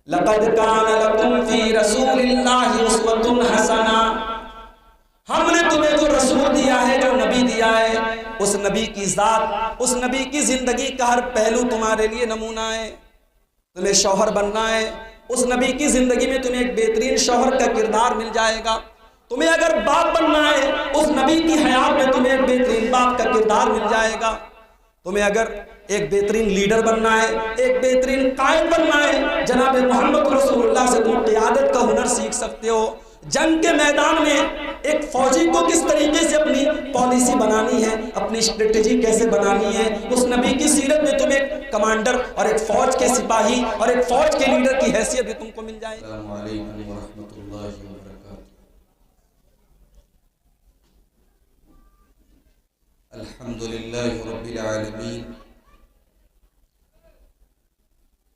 لقد کان لکم فی رسول اللہ اسوۃ حسنہ، ہم نے تمہیں جو رسول دیا ہے، جو نبی دیا ہے، اس نبی کی ذات، اس نبی کی زندگی کا ہر پہلو تمہارے لیے نمونہ ہے۔ تمہیں شوہر بننا ہے، اس نبی کی زندگی میں تمہیں ایک بہترین شوہر کا کردار مل جائے گا۔ تمہیں اگر باپ بننا ہے، اس نبی کی حیات میں تمہیں ایک بہترین باپ کا کردار مل جائے گا۔ تمہیں اگر ایک بہترین لیڈر بننا ہے، ایک بہترین قائد بننا ہے، جناب محمد رسول اللہ سے تم قیادت کا ہنر سیکھ سکتے ہو۔ جنگ کے میدان میں ایک فوجی کو کس طریقے سے اپنی پالیسی بنانی ہے، اپنی اسٹریٹجی کیسے بنانی ہے، اس نبی کی سیرت میں تم ایک کمانڈر اور ایک فوج کے سپاہی اور ایک فوج کے لیڈر کی حیثیت بھی تم کو مل جائے۔ السلام علیکم ورحمۃ اللہ وبرکاتہ۔ الحمدللہ رب العالمین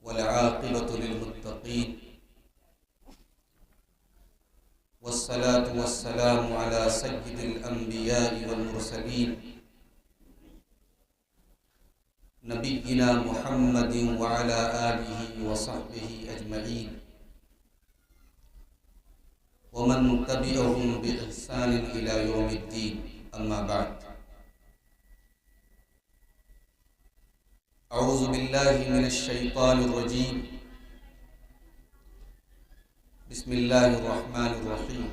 والعاقبۃ للمتقین والصلاة والسلام على سید الانبیاء والمرسلین نبینا محمد وعلى آلہ وصحبہ اجمعین ومن تبعهم بإحسان إلى يوم الدین، اما بعد۔ اعوذ باللہ من الشیطان الرجیم، بسم اللہ الرحمن الرحیم۔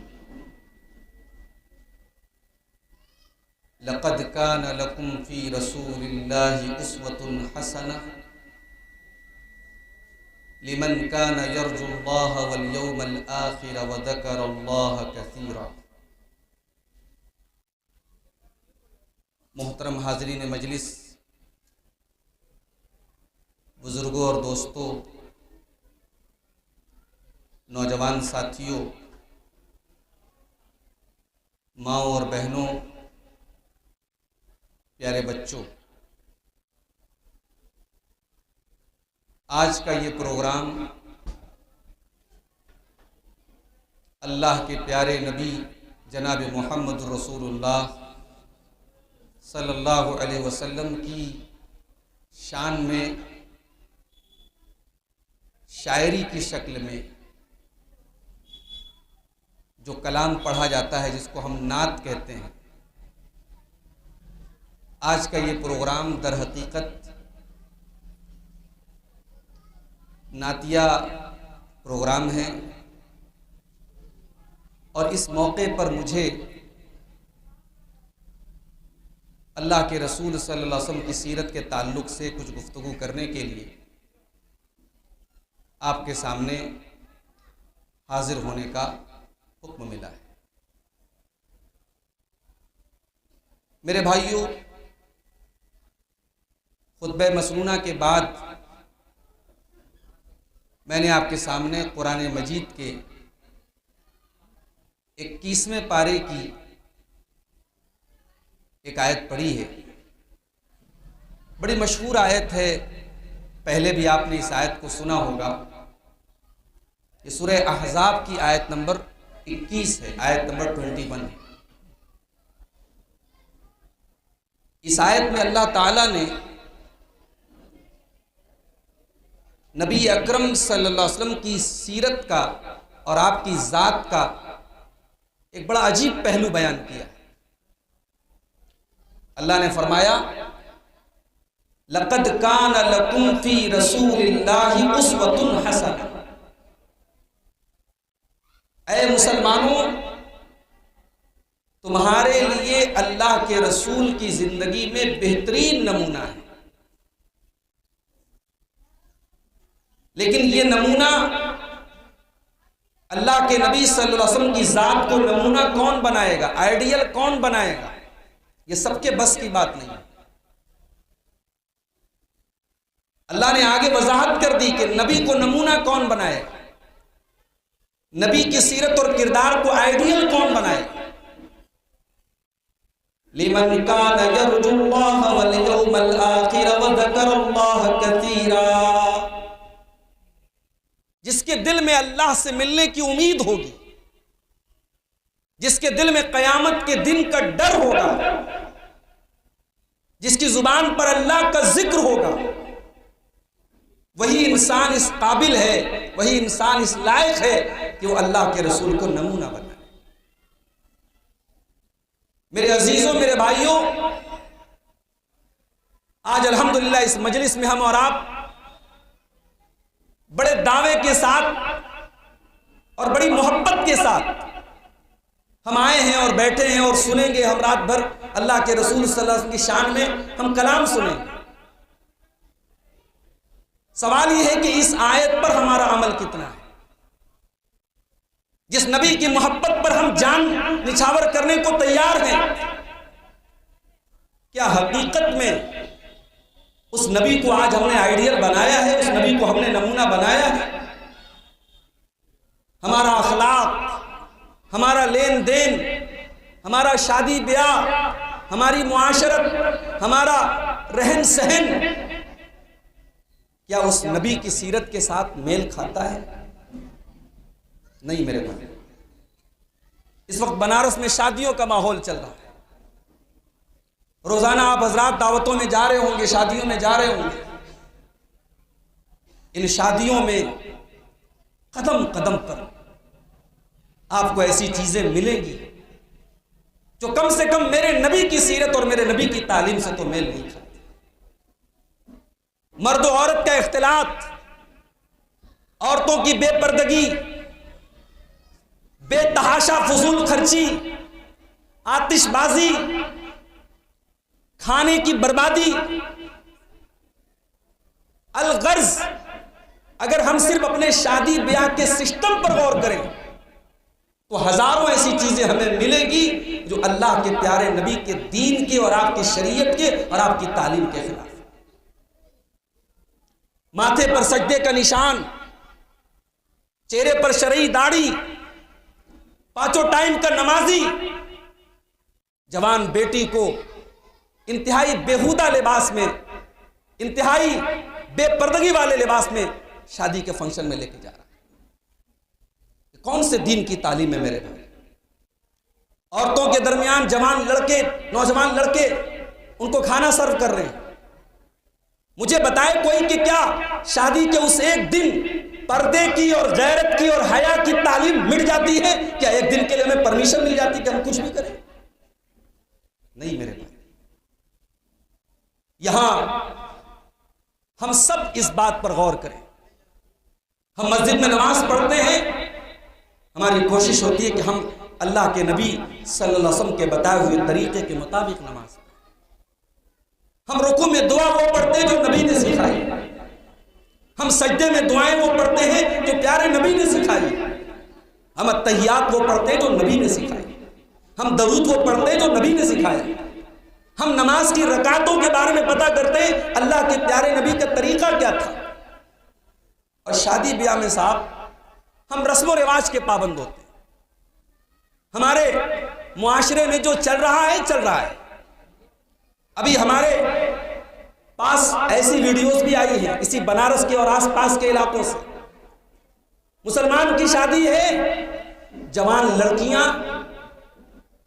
لقد کان لکم فی رسول اللہ اسوۃ حسنہ لمن کان یرجو اللہ والیوم الآخر وذکر اللہ کثیرا۔ محترم حاضرین مجلس، بزرگوں اور دوستوں، نوجوان ساتھیوں، ماؤں اور بہنوں، پیارے بچوں، آج کا یہ پروگرام اللہ کے پیارے نبی جناب محمد رسول اللہ صلی اللہ علیہ وسلم کی شان میں شاعری کی شکل میں جو کلام پڑھا جاتا ہے، جس کو ہم نعت کہتے ہیں، آج کا یہ پروگرام در حقیقت نعتیہ پروگرام ہے، اور اس موقع پر مجھے اللہ کے رسول صلی اللہ علیہ وسلم کی سیرت کے تعلق سے کچھ گفتگو کرنے کے لیے آپ کے سامنے حاضر ہونے کا حکم ملا ہے۔ میرے بھائیوں، خطبہ مسنونہ کے بعد میں نے آپ کے سامنے قرآن مجید کے 21ویں پارے کی ایک آیت پڑھی ہے۔ بڑی مشہور آیت ہے، پہلے بھی آپ نے اس آیت کو سنا ہوگا۔ یہ سورہ احزاب کی آیت نمبر 21 ہے، آیت نمبر 21 ہے۔ اس آیت میں اللہ تعالیٰ نے نبی اکرم صلی اللہ علیہ وسلم کی سیرت کا اور آپ کی ذات کا ایک بڑا عجیب پہلو بیان کیا ہے۔ اللہ نے فرمایا، لقد کان لکم فی رسول اللہ اسوۃ حسنہ۔ اے مسلمانوں، تمہارے لیے اللہ کے رسول کی زندگی میں بہترین نمونہ ہے۔ لیکن یہ نمونہ اللہ کے نبی صلی اللہ علیہ وسلم کی ذات کو نمونہ کون بنائے گا، آئیڈیل کون بنائے گا، یہ سب کے بس کی بات نہیں ہے۔ اللہ نے آگے وضاحت کر دی کہ نبی کو نمونہ کون بنائے گا، نبی کی سیرت اور کردار کو آئیڈیل کون بنائے گا۔ لمن کان یرجو اللہ والیوم الآخر وذکر اللہ کثیرا، جس کے دل میں اللہ سے ملنے کی امید ہوگی، جس کے دل میں قیامت کے دن کا ڈر ہوگا، جس کی زبان پر اللہ کا ذکر ہوگا، وہی انسان اس قابل ہے، وہی انسان اس لائق ہے کہ وہ اللہ کے رسول کو نمونہ بنائے۔ میرے عزیزوں، میرے بھائیوں، آج الحمدللہ اس مجلس میں ہم اور آپ بڑے دعوے کے ساتھ اور بڑی محبت کے ساتھ ہم آئے ہیں اور بیٹھے ہیں اور سنیں گے، ہم رات بھر اللہ کے رسول صلی اللہ علیہ وسلم کی شان میں ہم کلام سنیں گے۔ سوال یہ ہے کہ اس آیت پر ہمارا عمل کتنا ہے؟ جس نبی کی محبت پر ہم جان نچھاور کرنے کو تیار ہیں، کیا حقیقت میں اس نبی کو آج ہم نے آئیڈیل بنایا ہے، اس نبی کو ہم نے نمونہ بنایا ہے؟ ہمارا اخلاق، ہمارا لین دین، ہمارا شادی بیاہ، ہماری معاشرت، ہمارا رہن سہن کیا اس نبی کی سیرت کے ساتھ میل کھاتا ہے؟ نہیں میرے بھائی۔ اس وقت بنارس میں شادیوں کا ماحول چل رہا ہے، روزانہ آپ حضرات دعوتوں میں جا رہے ہوں گے، شادیوں میں جا رہے ہوں گے۔ ان شادیوں میں قدم قدم پر آپ کو ایسی چیزیں ملیں گی جو کم سے کم میرے نبی کی سیرت اور میرے نبی کی تعلیم سے تو میل نہیں کھاتی۔ مرد و عورت کا اختلاط، عورتوں کی بے پردگی، بے تحاشا فضول خرچی، آتش بازی، کھانے کی بربادی، الغرض اگر ہم صرف اپنے شادی بیاہ کے سسٹم پر غور کریں تو ہزاروں ایسی چیزیں ہمیں ملیں گی جو اللہ کے پیارے نبی کے دین کے اور آپ کی شریعت کے اور آپ کی تعلیم کے خلاف۔ ماتھے پر سجدے کا نشان، چہرے پر شرعی داڑھی، پانچوں ٹائم کا نمازی، جوان بیٹی کو انتہائی بیہودہ لباس میں، انتہائی بے پردگی والے لباس میں شادی کے فنکشن میں لے کے جا رہا ہے۔ کون سے دین کی تعلیم ہے میرے بھائی؟ عورتوں کے درمیان جوان لڑکے، نوجوان لڑکے ان کو کھانا سرو کر رہے ہیں۔ مجھے بتائے کوئی کہ کیا شادی کے اس ایک دن پردے کی اور غیرت کی اور حیا کی تعلیم مٹ جاتی ہے؟ کیا ایک دن کے لیے ہمیں پرمیشن مل جاتی کہ ہم کچھ بھی کریں؟ نہیں میرے بھائی، یہاں ہم سب اس بات پر غور کریں۔ ہم مسجد میں نماز پڑھتے ہیں، ہماری کوشش ہوتی ہے کہ ہم اللہ کے نبی صلی اللہ علیہ وسلم کے بتائے ہوئے طریقے کے مطابق نماز پڑھیں۔ ہم رکوع میں دعا وہ پڑھتے ہیں جو نبی نے سکھائی، ہم سجدے میں دعائیں وہ پڑھتے ہیں جو پیارے نبی نے سکھائی، ہم التحیات وہ پڑھتے ہیں جو نبی نے سکھائی، ہم درود وہ پڑھتے ہیں جو نبی نے سکھایا، ہم نماز کی رکعتوں کے بارے میں پتہ کرتے ہیں اللہ کے پیارے نبی کا طریقہ کیا تھا۔ اور شادی بیاہ میں صاحب ہم رسم و رواج کے پابند ہوتے ہیں۔ ہمارے معاشرے میں جو چل رہا ہے۔ ابھی ہمارے پاس ایسی ویڈیوز بھی آئی ہیں اسی بنارس کے اور آس پاس کے علاقوں سے، مسلمان کی شادی ہے، جوان لڑکیاں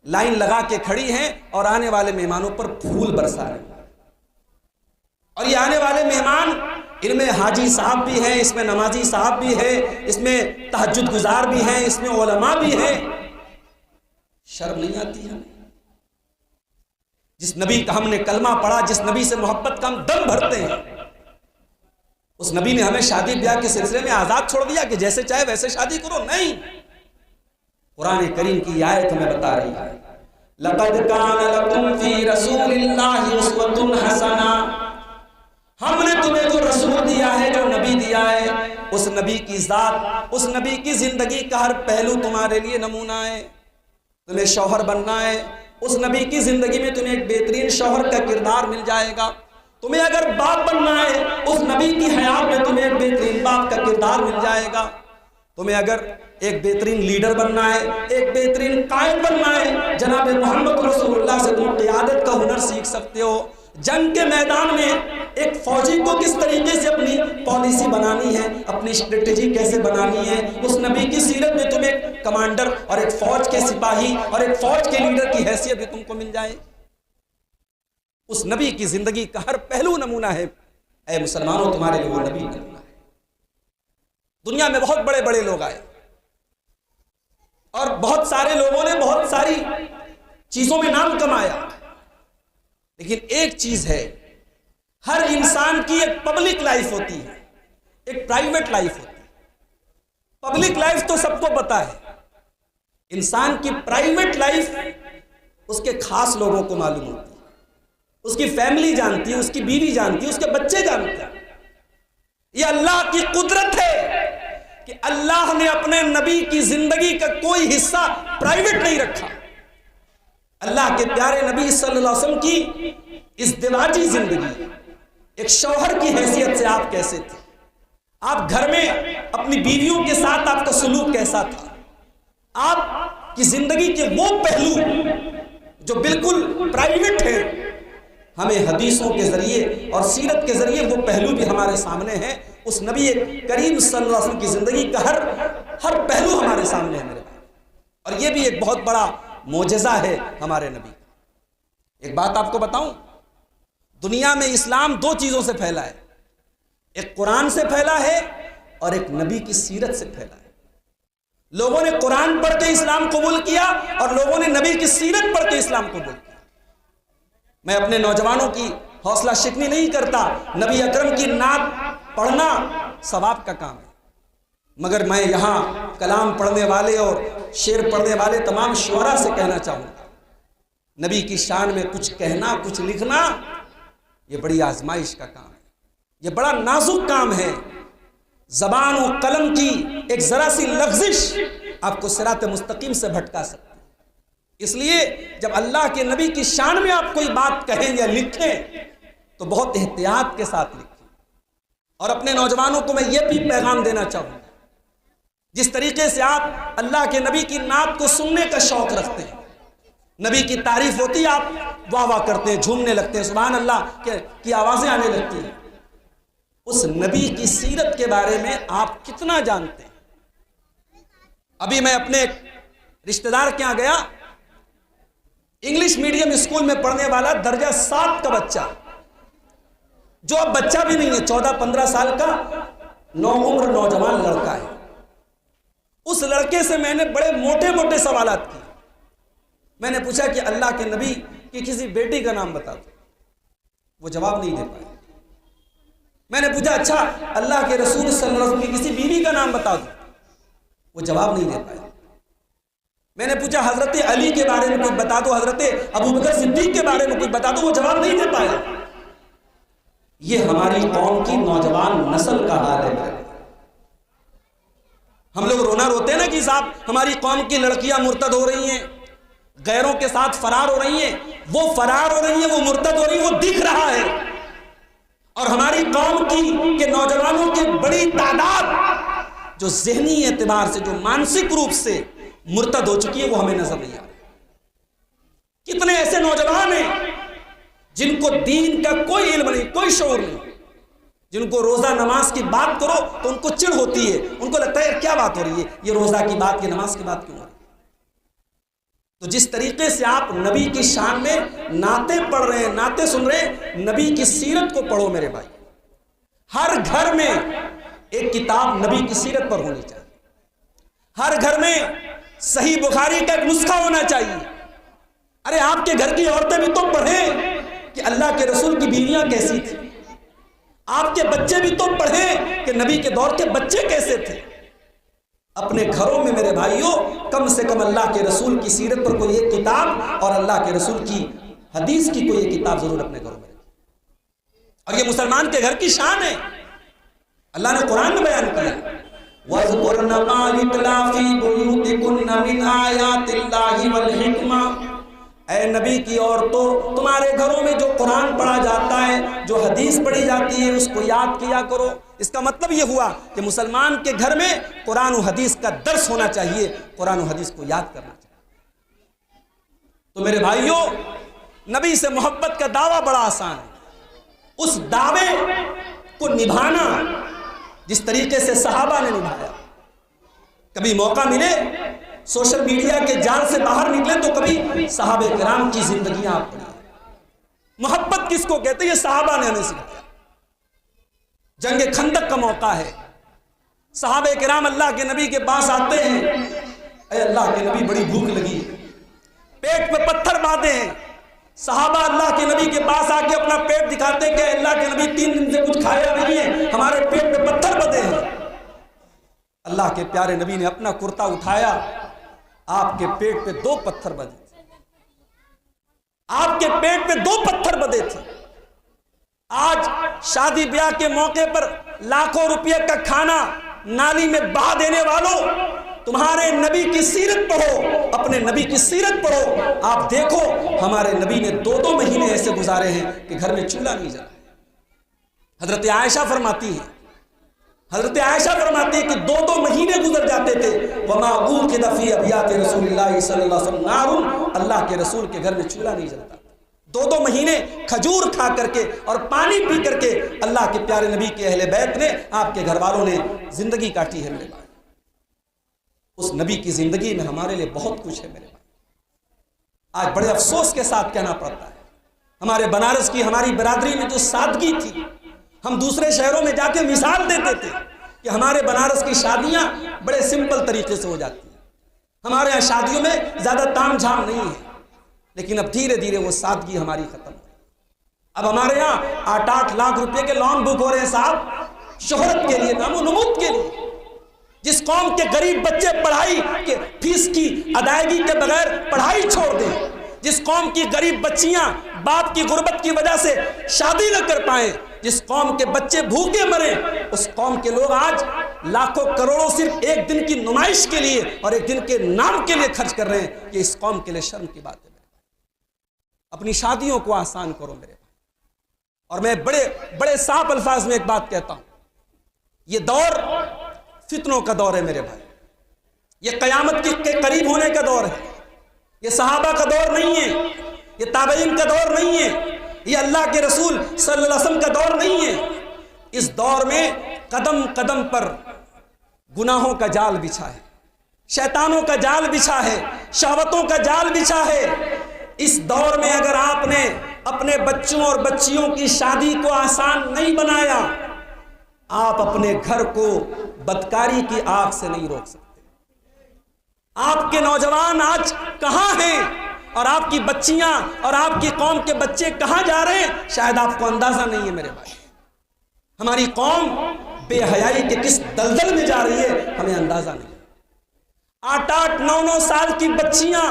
لائن لگا کے کھڑی ہیں اور آنے والے مہمانوں پر پھول برسا رہے ہیں۔ اور یہ آنے والے مہمان، ان میں حاجی صاحب بھی ہیں، اس میں نمازی صاحب بھی ہیں، اس میں تہجد گزار بھی ہیں، اس میں علماء بھی ہیں۔ شرم نہیں آتی ہمیں؟ جس نبی کا ہم نے کلمہ پڑھا، جس نبی سے محبت کا ہم دم بھرتے ہیں، اس نبی نے ہمیں شادی بیاہ کے سلسلے میں آزاد چھوڑ دیا کہ جیسے چاہے ویسے شادی کرو؟ نہیں، قرآن کریم کی آیت ہمیں بتا رہی ہے، لَقَدْ كَانَ لَكُمْ فِي رَسُولِ اللَّهِ أُسْوَةٌ حَسَنَةٌ، ہم نے تمہیں جو رسول دیا ہے، جو نبی دیا ہے، اس نبی کی ذات، اس نبی کی زندگی کا ہر پہلو تمہارے لیے نمونہ ہے۔ تمہیں شوہر بننا ہے، اس نبی کی زندگی میں تمہیں ایک بہترین شوہر کا کردار مل جائے گا۔ تمہیں اگر باپ بننا ہے، اس نبی کی حیات میں تمہیں ایک بہترین باپ کا کردار مل جائے گا۔ تمہیں اگر ایک بہترین لیڈر بننا ہے، ایک بہترین قائد بننا ہے، جناب محمد رسول اللہ سے تم قیادت کا ہنر سیکھ سکتے ہو۔ جنگ کے میدان میں ایک فوجی کو کس طریقے سے اپنی پالیسی بنانی ہے، اپنی اسٹریٹجی کیسے بنانی ہے، اس نبی کی سیرت میں تم ایک کمانڈر اور ایک فوج کے سپاہی اور ایک فوج کے لیڈر کی حیثیت بھی تم کو مل جائے۔ اس نبی کی زندگی کا ہر پہلو نمونہ ہے۔ اے مسلمانوں، تمہارے لیے وہ نبی نمونہ ہے۔ دنیا میں بہت بڑے بڑے لوگ آئے اور بہت سارے لوگوں نے بہت ساری چیزوں میں نام کمایا، لیکن ایک چیز ہے، ہر انسان کی ایک پبلک لائف ہوتی ہے، ایک پرائیویٹ لائف ہوتی ہے۔ پبلک لائف تو سب کو پتا ہے، انسان کی پرائیویٹ لائف اس کے خاص لوگوں کو معلوم ہوتی ہے، اس کی فیملی جانتی ہے، اس کی بیوی جانتی ہے، اس کے بچے جانتے ہیں۔ یہ اللہ کی قدرت ہے کہ اللہ نے اپنے نبی کی زندگی کا کوئی حصہ پرائیویٹ نہیں رکھا۔ اللہ کے پیارے نبی صلی اللہ علیہ وسلم کی ازدواجی زندگی، ایک شوہر کی حیثیت سے آپ کیسے تھے، آپ گھر میں اپنی بیویوں کے ساتھ آپ کا سلوک کیسا تھا، آپ کی زندگی کے وہ پہلو جو بالکل پرائیویٹ ہیں، ہمیں حدیثوں کے ذریعے اور سیرت کے ذریعے وہ پہلو بھی ہمارے سامنے ہیں۔ اس نبی کریم صلی اللہ علیہ وسلم کی زندگی کا ہر پہلو ہمارے سامنے ہے میرے بھائی، اور یہ بھی ایک بہت بڑا معجزہ ہے ہمارے نبی کا۔ ایک بات آپ کو بتاؤں، دنیا میں اسلام دو چیزوں سے پھیلا ہے، ایک قرآن سے پھیلا ہے اور ایک نبی کی سیرت سے پھیلا ہے۔ لوگوں نے قرآن پڑھ کے اسلام قبول کیا اور لوگوں نے نبی کی سیرت پڑھ کے اسلام قبول کیا۔ میں اپنے نوجوانوں کی حوصلہ شکنی نہیں کرتا، نبی اکرم کی نعت پڑھنا ثواب کا کام ہے، مگر میں یہاں کلام پڑھنے والے اور شعر پڑھنے والے تمام شعراء سے کہنا چاہوں گا، نبی کی شان میں کچھ کہنا کچھ لکھنا یہ بڑی آزمائش کا کام ہے، یہ بڑا نازک کام ہے۔ زبان و قلم کی ایک ذرا سی لغزش آپ کو صراط مستقیم سے بھٹکا سکتی ہے۔ اس لیے جب اللہ کے نبی کی شان میں آپ کوئی بات کہیں یا لکھیں تو بہت احتیاط کے ساتھ لکھیں۔ اور اپنے نوجوانوں کو میں یہ بھی پیغام دینا چاہوں گا، جس طریقے سے آپ اللہ کے نبی کی نعت کو سننے کا شوق رکھتے ہیں، نبی کی تعریف ہوتی ہے آپ واہ واہ کرتے ہیں، جھومنے لگتے ہیں، سبحان اللہ کی آوازیں آنے لگتی ہیں۔ اس نبی کی سیرت کے بارے میں آپ کتنا جانتے ہیں؟ ابھی میں اپنے رشتہ دار کے یہاں گیا، انگلش میڈیم اسکول میں پڑھنے والا درجہ 7 کا بچہ، جو اب بچہ بھی نہیں ہے، 14-15 سال کا نوعمر نوجوان لڑکا ہے۔ اس لڑکے سے میں نے بڑے موٹے موٹے سوالات کیے۔ میں نے پوچھا کہ اللہ کے نبی کی کسی بیٹی کا نام بتا دو، وہ جواب نہیں دے پائے۔ میں نے پوچھا اچھا اللہ کے رسول صلی اللہ علیہ وسلم کی کسی بیوی کا نام بتا دو، وہ جواب نہیں دے پائے۔ میں نے پوچھا حضرت علی کے بارے میں کچھ بتا دو، حضرت ابوبکر صدیق کے بارے میں کچھ بتا دو، وہ جواب نہیں دے پایا۔ یہ ہماری قوم کی نوجوان نسل کا حال ہے۔ ہم لوگ رونا روتے ہیں نا کہ صاحب ہماری قوم کی لڑکیاں مرتد ہو رہی ہیں، غیروں کے ساتھ فرار ہو رہی ہیں، وہ فرار ہو رہی ہیں، وہ مرتد ہو رہی ہیں، وہ دکھ رہا ہے۔ اور ہماری قوم کے نوجوانوں کی بڑی تعداد جو ذہنی اعتبار سے، جو مانسک روپ سے مرتد ہو چکی ہے، وہ ہمیں نظر نہیں آ رہی۔ کتنے ایسے نوجوان ہیں جن کو دین کا کوئی علم نہیں، کوئی شعور نہیں، جن کو روزہ نماز کی بات کرو تو ان کو چڑ ہوتی ہے، ان کو لگتا ہے کیا بات ہو رہی ہے، یہ روزہ کی بات، یہ نماز کی بات کیوں ہو رہی ہے؟ تو جس طریقے سے آپ نبی کی شان میں نعتیں پڑھ رہے ہیں، نعتیں سن رہے ہیں، نبی کی سیرت کو پڑھو میرے بھائی۔ ہر گھر میں ایک کتاب نبی کی سیرت پر ہونی چاہیے، ہر گھر میں صحیح بخاری کا ایک نسخہ ہونا چاہیے۔ ارے آپ کے گھر کی عورتیں بھی تو پڑھیں کہ اللہ کے رسول کی بیویاں کیسی تھی، آپ کے بچے بھی تو پڑھیں کہ نبی کے دور کے بچے کیسے تھے۔ اپنے گھروں میں میرے بھائیوں کم سے کم اللہ کے رسول کی سیرت پر کوئی ایک کتاب اور اللہ کے رسول کی حدیث کی کوئی ایک کتاب ضرور اپنے گھروں میں رکھیں۔ اور یہ مسلمان کے گھر کی شان ہے، اللہ نے قرآن میں بیان کیا، وَاذْكُرْنَ مَا يُتْلَىٰ فِي بُيُوتِكُنَّ مِنْ آيَاتِ اللَّهِ وَالْحِكْمَةِ۔ اے نبی کی عورتوں، تمہارے گھروں میں جو قرآن پڑھا جاتا ہے، جو حدیث پڑھی جاتی ہے، اس کو یاد کیا کرو۔ اس کا مطلب یہ ہوا کہ مسلمان کے گھر میں قرآن و حدیث کا درس ہونا چاہیے، قرآن و حدیث کو یاد کرنا چاہیے۔ تو میرے بھائیوں، نبی سے محبت کا دعویٰ بڑا آسان ہے، اس دعوے کو نبھانا جس طریقے سے صحابہ نے نبھایا۔ کبھی موقع ملے سوشل میڈیا کے جال سے باہر نکلے تو کبھی صحابہ کرام کی زندگیاں آپ پڑھیں۔ محبت کس کو کہتے ہیں؟ یہ صحابہ نے ہمیں سکھایا۔ جنگ خندق کا موقع ہے، صحابہ کرام اللہ کے نبی کے پاس آتے ہیں، اے اللہ کے نبی بڑی بھوک لگی ہے، پیٹ پہ پتھر باندھے ہیں۔ صحابہ اللہ کے نبی کے پاس آ کے اپنا پیٹ دکھاتے کہ اللہ کے نبی 3 دن سے کچھ کھایا نہیں ہے، ہمارے پیٹ پہ پتھر بندھے ہیں۔ اللہ کے پیارے نبی نے اپنا کرتا اٹھایا، آپ کے پیٹ پہ 2 پتھر بندھے تھے، آپ کے پیٹ پہ 2 پتھر بندھے تھے۔ آج شادی بیاہ کے موقع پر لاکھوں روپے کا کھانا نالی میں بہا دینے والوں، تمہارے نبی کی سیرت پڑھو، اپنے نبی کی سیرت پڑھو، آپ دیکھو ہمارے نبی نے 2 مہینے ایسے گزارے ہیں کہ گھر میں چولہا نہیں جلا۔ حضرت عائشہ فرماتی ہے کہ 2 مہینے گزر جاتے تھے، وما اوقد فی ابیات رسول اللہ صلی اللہ علیہ وسلم نار، اللہ کے رسول کے گھر میں چولہا نہیں جلتا۔ 2 مہینے کھجور کھا کر کے اور پانی پی کر کے اللہ کے پیارے نبی کے اہل بیت نے، آپ کے گھر والوں نے زندگی کاٹی ہے میرے بھائی۔ اس نبی کی زندگی میں ہمارے لیے بہت کچھ ہے میرے بھائی۔ آج بڑے افسوس کے ساتھ کہنا پڑتا ہے، ہمارے بنارس کی ہماری برادری میں جو سادگی تھی، ہم دوسرے شہروں میں جا کے مثال دیتے تھے کہ ہمارے بنارس کی شادیاں بڑے سمپل طریقے سے ہو جاتی ہیں، ہمارے یہاں شادیوں میں زیادہ تام جھام نہیں ہے، لیکن اب دھیرے دھیرے وہ سادگی ہماری ختم ہو۔ اب ہمارے یہاں 8-8 لاکھ روپے کے لون بک ہو رہے ہیں صاحب، شہرت کے لیے، نام و نمود کے لیے۔ جس قوم کے غریب بچے پڑھائی کے فیس کی ادائیگی کے بغیر پڑھائی چھوڑ دیں، جس قوم کی غریب بچیاں باپ کی غربت کی وجہ سے شادی نہ کر پائیں، جس قوم کے بچے بھوکے مریں، اس قوم کے لوگ آج لاکھوں کروڑوں صرف ایک دن کی نمائش کے لیے اور ایک دن کے نام کے لیے خرچ کر رہے ہیں۔ یہ اس قوم کے لیے شرم کی بات ہے۔ اپنی شادیوں کو آسان کرو میرے بھائی۔ اور میں بڑے صاف الفاظ میں ایک بات کہتا ہوں، یہ دور فتنوں کا دور ہے میرے بھائی، یہ قیامت کے قریب ہونے کا دور ہے، یہ صحابہ کا دور نہیں ہے، یہ تابعین کا دور نہیں ہے، یہ اللہ کے رسول صلی اللہ علیہ وسلم کا دور نہیں ہے۔ اس دور میں قدم قدم پر گناہوں کا جال بچھا ہے، شیطانوں کا جال بچھا ہے، شہوتوں کا جال بچھا ہے۔ اس دور میں اگر آپ نے اپنے بچوں اور بچیوں کی شادی کو آسان نہیں بنایا، آپ اپنے گھر کو بدکاری کی آگ سے نہیں روک سکتے۔ آپ کے نوجوان آج کہاں ہیں اور آپ کی بچیاں اور آپ کی قوم کے بچے کہاں جا رہے ہیں، شاید آپ کو اندازہ نہیں ہے میرے بھائی۔ ہماری قوم بے حیائی کے کس دلدل میں جا رہی ہے ہمیں اندازہ نہیں۔ 8-8 9-9 سال کی بچیاں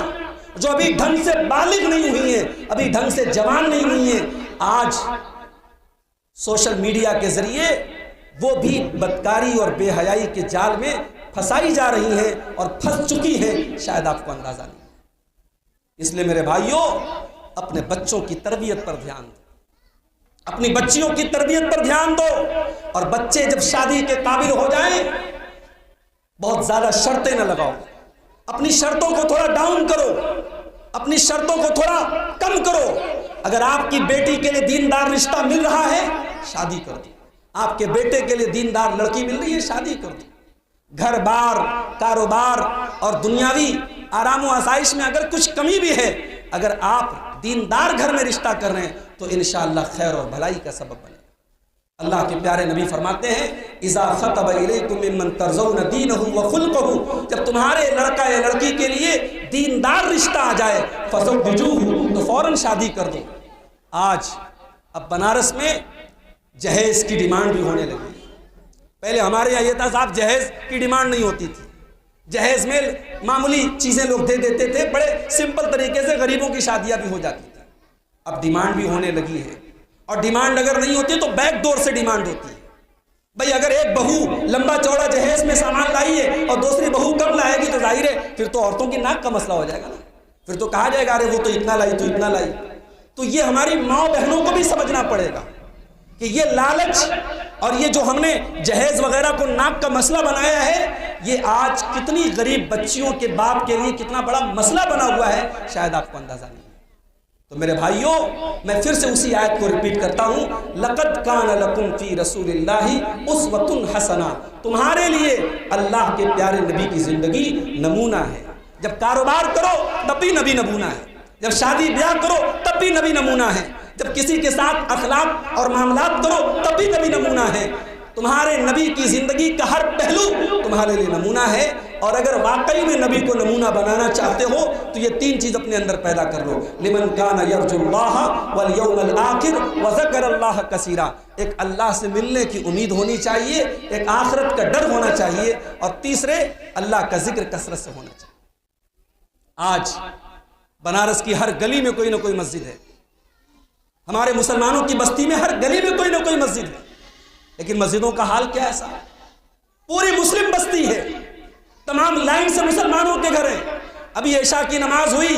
جو ابھی ڈھنگ سے بالغ نہیں ہوئی ہیں، ابھی ڈھنگ سے جوان نہیں ہوئی ہیں، آج سوشل میڈیا کے ذریعے وہ بھی بدکاری اور بے حیائی کے جال میں پھنسائی جا رہی ہیں اور پھنس چکی ہیں، شاید آپ کو اندازہ نہیں۔ اس لیے میرے بھائیوں، اپنے بچوں کی تربیت پر دھیان دو، اپنی بچیوں کی تربیت پر دھیان دو، اور بچے جب شادی کے قابل ہو جائیں بہت زیادہ شرطیں نہ لگاؤ، اپنی شرطوں کو تھوڑا ڈاؤن کرو، اپنی شرطوں کو تھوڑا کم کرو۔ اگر آپ کی بیٹی کے لیے دیندار رشتہ مل رہا ہے شادی کر دو، آپ کے بیٹے کے لیے دیندار لڑکی مل رہی ہے شادی کر دو۔ گھر بار، کاروبار اور دنیاوی آرام و آسائش میں اگر کچھ کمی بھی ہے، اگر آپ دیندار گھر میں رشتہ کر رہے ہیں تو انشاءاللہ خیر اور بھلائی کا سبب بنے۔ اللہ کے پیارے نبی فرماتے ہیں اذا خطب الیکم ممن ترضون دینہ وخلقہ، جب تمہارے لڑکا یا لڑکی کے لیے دیندار رشتہ آ جائے فزوجوہ، تو فوراً شادی کر دو۔ آج اب بنارس میں جہیز کی ڈیمانڈ بھی ہونے لگی۔ پہلے ہمارے یہاں یہ تھا صاحب جہیز کی ڈیمانڈ نہیں ہوتی تھی، جہیز میں معمولی چیزیں لوگ دے دیتے تھے، بڑے سمپل طریقے سے غریبوں کی شادیاں بھی ہو جاتی تھی۔ اب ڈیمانڈ بھی ہونے لگی ہے، اور ڈیمانڈ اگر نہیں ہوتی تو بیک ڈور سے ڈیمانڈ ہوتی ہے۔ بھئی اگر ایک بہو لمبا چوڑا جہیز میں سامان لائی ہے اور دوسری بہو کم لائے گی تو ظاہر ہے پھر تو عورتوں کی ناک کا مسئلہ ہو جائے گا نا، پھر تو کہا جائے گا ارے وہ تو اتنا لائی تو اتنا لائی۔ تو یہ ہماری ماں بہنوں کو بھی سمجھنا پڑے گا کہ یہ لالچ اور یہ جو ہم نے جہیز وغیرہ کو ناک کا مسئلہ بنایا ہے، یہ آج کتنی غریب بچیوں کے باپ کے لیے کتنا بڑا مسئلہ بنا ہوا ہے، شاید آپ کو اندازہ نہیں۔ تو میرے بھائیوں، میں پھر سے اسی آیت کو ریپیٹ کرتا ہوں، لَقَدْ كَانَ لَكُمْ فِي رَسُولِ اللَّهِ أُسْوَةٌ حَسَنَةٌ، تمہارے لیے اللہ کے پیارے نبی کی زندگی نمونہ ہے۔ جب کاروبار کرو تب بھی نبی نمونہ ہے، جب شادی بیاہ کرو تب بھی نبی نمونہ ہے، جب کسی کے ساتھ اخلاق اور معاملات کرو تب بھی نبی نمونہ ہے۔ تمہارے نبی کی زندگی کا ہر پہلو تمہارے لیے نمونہ ہے، اور اگر واقعی میں نبی کو نمونہ بنانا چاہتے ہو تو یہ تین چیز اپنے اندر پیدا کر لو۔ لمن کان یرجو اللہ والیوم الآخر وذکر اللہ کثیرا، ایک اللہ سے ملنے کی امید ہونی چاہیے، ایک آخرت کا ڈر ہونا چاہیے، اور تیسرے اللہ کا ذکر کثرت سے ہونا چاہیے۔ آج بنارس کی ہر گلی میں کوئی نہ کوئی مسجد ہے، ہمارے مسلمانوں کی بستی میں ہر گلی میں کوئی نہ کوئی مسجد ہے، لیکن مسجدوں کا حال کیا ایسا ہے؟ پوری مسلم بستی ہے، تمام لائن سے مسلمانوں کے گھر ہیں۔ ابھی عشاء کی نماز ہوئی،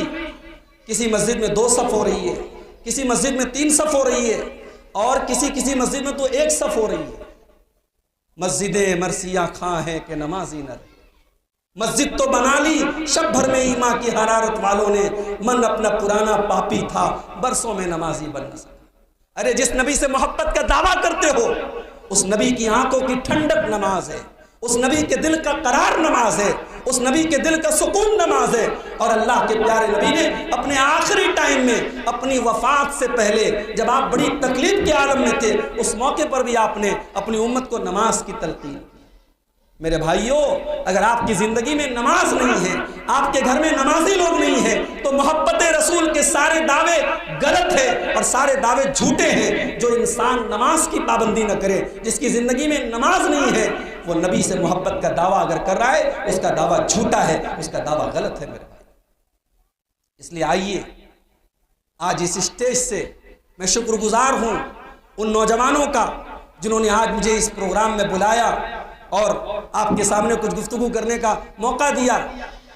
کسی مسجد میں 2 صف ہو رہی ہے، کسی مسجد میں 3 صف ہو رہی ہے، اور کسی مسجد میں تو 1 صف ہو رہی ہے۔ مسجدیں مرثیہ خاں ہیں کہ نمازی نہ رہے۔ مسجد تو بنا لی شب بھر میں ایمان کی حرارت والوں نے، من اپنا پرانا پاپی تھا برسوں میں نمازی بن نہ سکا۔ ارے جس نبی سے محبت کا دعویٰ کرتے ہو، اس نبی کی آنکھوں کی ٹھنڈک نماز ہے، اس نبی کے دل کا قرار نماز ہے، اس نبی کے دل کا سکون نماز ہے۔ اور اللہ کے پیارے نبی نے اپنے آخری ٹائم میں، اپنی وفات سے پہلے، جب آپ بڑی تکلیف کے عالم میں تھے، اس موقع پر بھی آپ نے اپنی امت کو نماز کی تلقین کی۔ میرے بھائیوں، اگر آپ کی زندگی میں نماز نہیں ہے، آپ کے گھر میں نمازی لوگ نہیں ہیں، تو محبت رسول کے سارے دعوے غلط ہیں اور سارے دعوے جھوٹے ہیں۔ جو انسان نماز کی پابندی نہ کرے، جس کی زندگی میں نماز نہیں ہے، وہ نبی سے محبت کا دعویٰ اگر کر رہا ہے، اس کا دعویٰ جھوٹا ہے، اس کا دعویٰ غلط ہے میرے بھائی۔ اس لیے آئیے آج اس اسٹیج سے میں شکر گزار ہوں ان نوجوانوں کا جنہوں نے آج مجھے اس پروگرام میں بلایا اور آپ کے سامنے کچھ گفتگو کرنے کا موقع دیا۔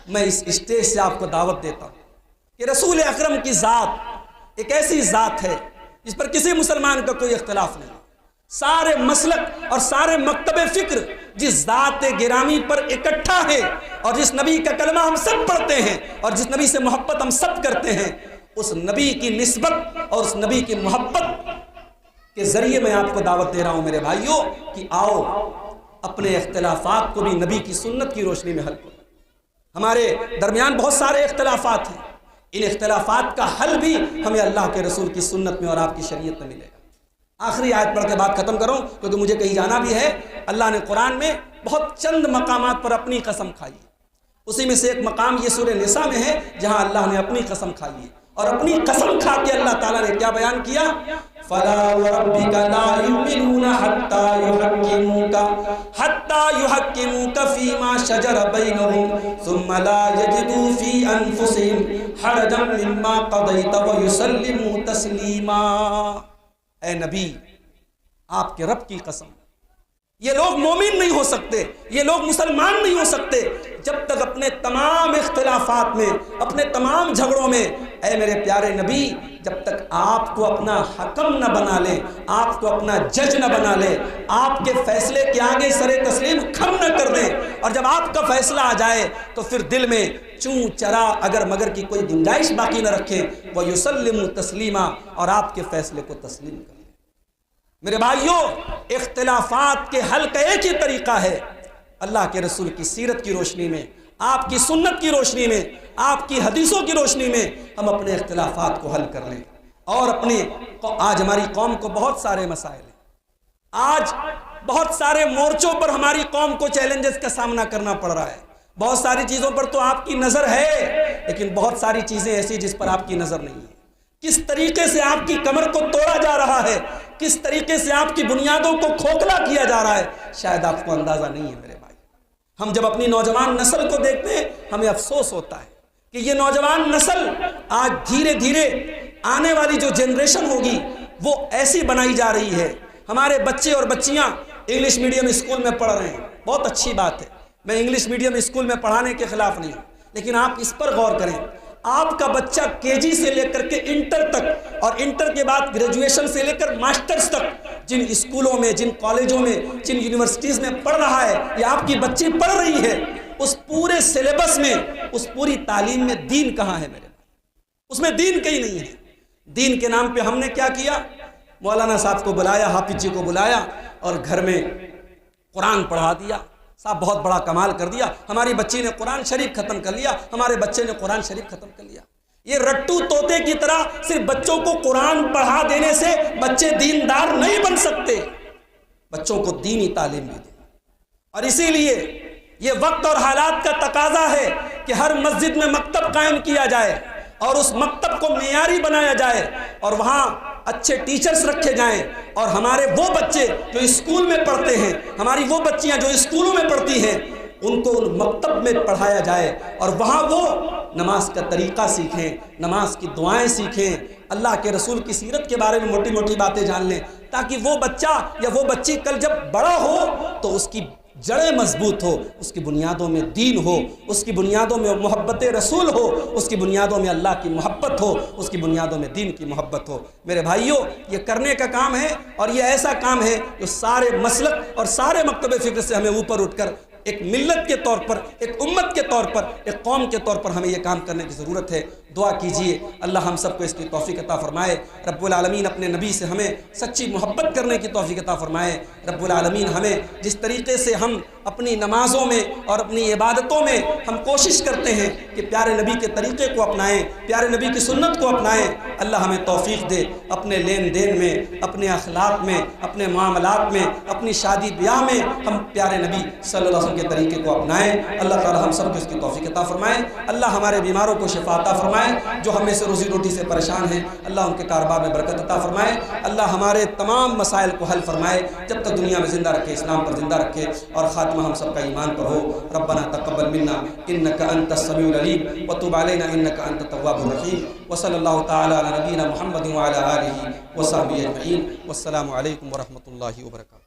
میں اس اسٹیج سے آپ کو دعوت دیتا ہوں کہ رسول اکرم کی ذات ایک ایسی ذات ہے جس پر کسی مسلمان کا کوئی اختلاف نہیں۔ سارے مسلک اور سارے مکتب فکر جس ذات گرامی پر اکٹھا ہے، اور جس نبی کا کلمہ ہم سب پڑھتے ہیں، اور جس نبی سے محبت ہم سب کرتے ہیں، اس نبی کی نسبت اور اس نبی کی محبت کے ذریعے میں آپ کو دعوت دے رہا ہوں میرے بھائیوں کہ آؤ اپنے اختلافات کو بھی نبی کی سنت کی روشنی میں حل کرو۔ ہمارے درمیان بہت سارے اختلافات ہیں، ان اختلافات کا حل بھی ہمیں اللہ کے رسول کی سنت میں اور آپ کی شریعت میں ملے گا۔ آخری آیت پڑھ کے بات ختم کروں کیونکہ مجھے کہیں جانا بھی ہے۔ اللہ نے قرآن میں بہت چند مقامات پر اپنی قسم کھائی ہے، اسی میں سے ایک مقام یہ سورہ نساء میں ہے جہاں اللہ نے اپنی قسم کھائی ہے، اور اپنی قسم کھا کے اللہ تعالیٰ نے کیا بیان کیا؟ فَلَا وَرَبِّكَ لَا يُؤْمِنُونَ حَتَّى يُحَكِّمُوكَ فِي مَا شَجَرَ بَيْنَهُمْ ثُمَّ لَا يَجِدُوا فِي أَنفُسِهِمْ حَرَجًا مِّمَّا قَضَيْتَ وَيُسَلِّمُوا تَسْلِيمًا۔ اے نبی، آپ کے رب کی قسم، یہ لوگ مومن نہیں ہو سکتے، یہ لوگ مسلمان نہیں ہو سکتے جب تک اپنے تمام اختلافات میں، اپنے تمام جھگڑوں میں، اے میرے پیارے نبی، جب تک آپ کو اپنا حکم نہ بنا لے، آپ کو اپنا جج نہ بنا لے، آپ کے فیصلے کے آگے سر تسلیم خم نہ کر دیں، اور جب آپ کا فیصلہ آ جائے تو پھر دل میں چوں چرا اگر مگر کی کوئی گنجائش باقی نہ رکھیں، وَيُسَلِّمُوا تَسْلِيمًا، اور آپ کے فیصلے کو تسلیم کریں۔ میرے بھائیوں، اختلافات کے حل کا ایک ہی طریقہ ہے، اللہ کے رسول کی سیرت کی روشنی میں، آپ کی سنت کی روشنی میں، آپ کی حدیثوں کی روشنی میں ہم اپنے اختلافات کو حل کر لیں۔ اور آج ہماری قوم کو بہت سارے مسائل ہیں، آج بہت سارے مورچوں پر ہماری قوم کو چیلنجز کا سامنا کرنا پڑ رہا ہے۔ بہت ساری چیزوں پر تو آپ کی نظر ہے، لیکن بہت ساری چیزیں ایسی جس پر آپ کی نظر نہیں ہے۔ کس طریقے سے آپ کی کمر کو توڑا جا رہا ہے، کس طریقے سے آپ کی بنیادوں کو کھوکھلا کیا جا رہا ہے، شاید آپ کو اندازہ نہیں ہے میرے بھائی۔ ہم جب اپنی نوجوان نسل کو دیکھتے ہیں ہمیں افسوس ہوتا ہے کہ یہ نوجوان نسل آج دھیرے دھیرے آنے والی جو جنریشن ہوگی وہ ایسی بنائی جا رہی ہے۔ ہمارے بچے اور بچیاں انگلش میڈیم اسکول میں پڑھ رہے ہیں، بہت اچھی بات ہے، میں انگلش میڈیم اسکول میں پڑھانے کے خلاف نہیں ہوں، لیکن آپ اس پر غور کریں، آپ کا بچہ KG سے لے کر کے انٹر تک، اور انٹر کے بعد گریجویشن سے لے کر ماسٹرز تک جن اسکولوں میں، جن کالجوں میں، جن یونیورسٹیز میں پڑھ رہا ہے یا آپ کی بچی پڑھ رہی ہے، اس پورے سلیبس میں، اس پوری تعلیم میں دین کہاں ہے میرے؟ اس میں دین کہیں نہیں ہے۔ دین کے نام پہ ہم نے کیا کیا؟ مولانا صاحب کو بلایا، حافظ جی کو بلایا اور گھر میں قرآن پڑھا دیا، صاحب بہت بڑا کمال کر دیا، ہماری بچی نے قرآن شریف ختم کر لیا، ہمارے بچے نے قرآن شریف ختم کر لیا۔ یہ رٹو طوطے کی طرح صرف بچوں کو قرآن پڑھا دینے سے بچے دیندار نہیں بن سکتے۔ بچوں کو دینی تعلیم بھی دیں۔ اور اسی لیے یہ وقت اور حالات کا تقاضا ہے کہ ہر مسجد میں مکتب قائم کیا جائے اور اس مکتب کو معیاری بنایا جائے اور وہاں اچھے ٹیچرز رکھے جائیں، اور ہمارے وہ بچے جو اسکول میں پڑھتے ہیں، ہماری وہ بچیاں جو اسکولوں میں پڑھتی ہیں، ان کو ان مکتب میں پڑھایا جائے اور وہاں وہ نماز کا طریقہ سیکھیں، نماز کی دعائیں سیکھیں، اللہ کے رسول کی سیرت کے بارے میں موٹی موٹی باتیں جان لیں، تاکہ وہ بچہ یا وہ بچی کل جب بڑا ہو تو اس کی جڑیں مضبوط ہو، اس کی بنیادوں میں دین ہو، اس کی بنیادوں میں محبت رسول ہو، اس کی بنیادوں میں اللہ کی محبت ہو، اس کی بنیادوں میں دین کی محبت ہو۔ میرے بھائیوں، یہ کرنے کا کام ہے، اور یہ ایسا کام ہے جو سارے مسلک اور سارے مکتب فکر سے ہمیں اوپر اٹھ کر ایک ملت کے طور پر، ایک امت کے طور پر، ایک قوم کے طور پر ہمیں یہ کام کرنے کی ضرورت ہے۔ دعا کیجئے اللہ ہم سب کو اس کی توفیق عطا فرمائے۔ رب العالمین اپنے نبی سے ہمیں سچی محبت کرنے کی توفیق عطا فرمائے۔ رب العالمین ہمیں جس طریقے سے ہم اپنی نمازوں میں اور اپنی عبادتوں میں ہم کوشش کرتے ہیں کہ پیارے نبی کے طریقے کو اپنائیں، پیارے نبی کی سنت کو اپنائیں، اللہ ہمیں توفیق دے اپنے لین دین میں، اپنے اخلاق میں، اپنے معاملات میں، اپنی شادی بیاہ میں ہم پیارے نبی صلی اللہ علیہ وسلم کے طریقے کو اپنائیں۔ اللہ تعالی ہم سب کو اس کی توفیق عطا فرمائے۔ اللہ ہمارے بیماروں کو شفا عطا فرمائے، جو ہم میں سے روزی روٹی سے پریشان ہیں اللہ ان کے کاروبار میں برکت عطا فرمائے۔ اللہ ہمارے تمام مسائل کو حل فرمائے، جب تک دنیا میں زندہ رکھے، اسلام پر زندہ رکھے، اور خاتمہ ہم سب کا ایمان پر ہو۔ ربنا تقبل منا انک انت السمیع العلیم وتب علینا انک انت التواب الرحیم، وصلی اللہ تعالی علی نبینا محمد وعلی آلہ وصحبہ اجمعین، والسلام علیکم ورحمۃ اللہ وبرکاتہ۔